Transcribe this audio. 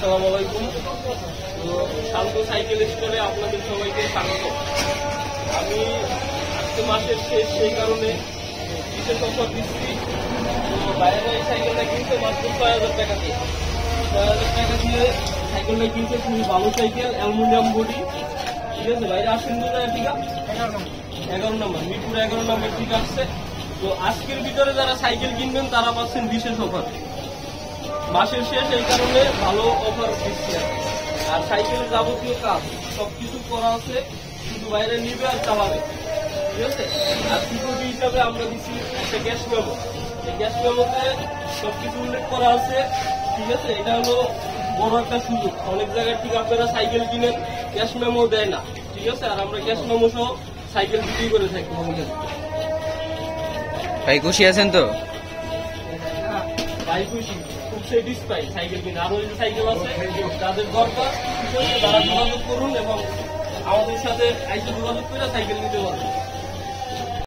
আসসালামু আলাইকুম। তো শান্ত সাইকেল স্টোরে আপনাদের সবাইকে স্বাগত। আমি আজকে মাসের শেষ, সেই কারণে বিশেষ অফার দিচ্ছি। তো বাইরে এই সাইকেলটা কিনতে মাত্র ৬,০০০ টাকা দিয়ে। ৬,০০০ টাকা দিয়ে সাইকেলটা কিনতে, খুবই ভালো সাইকেল, অ্যালুমিনিয়াম বডি। ঠিক আছে, বাইরে আসেন তো ঠিক আছে, 11 নম্বর, মিরপুর 11 নম্বর ঠিক আসছে। তো আজকের ভিতরে যারা সাইকেল কিনবেন তারা পাচ্ছেন বিশেষ অফার, মাসের শেষ, এই কারণে ভালো অফার দিচ্ছি। আর সাইকেলের যাবতীয় কাজ সবকিছু করা আছে, শুধু বাইরে নিবে আর চালাবে। ঠিক আছে, আর সিকিউরিটি হিসাবে আমরা দিচ্ছি একটা গ্যাস মেমো। এই গ্যাস মেমোতে সবকিছু উল্লেখ করা আছে। ঠিক আছে, এটা হলো বড় একটা সুযোগ। অনেক জায়গায় ঠিক আপনারা সাইকেল কিনেন, গ্যাস মেমো দেয় না। ঠিক আছে, আর আমরা গ্যাস মেমো সহ সাইকেল বিক্রি করে থাকি আমাদের। ভাই খুশি আছেন তো? ভাই খুশি, খুব স্যাটিসফাই সাইকেল কিনে। আরো যে সাইকেল আছে যাদের দরকার, ঠিক আছে, তারা যোগাযোগ করুন এবং আমাদের সাথে যোগাযোগ করে সাইকেল নিতে পারবেন।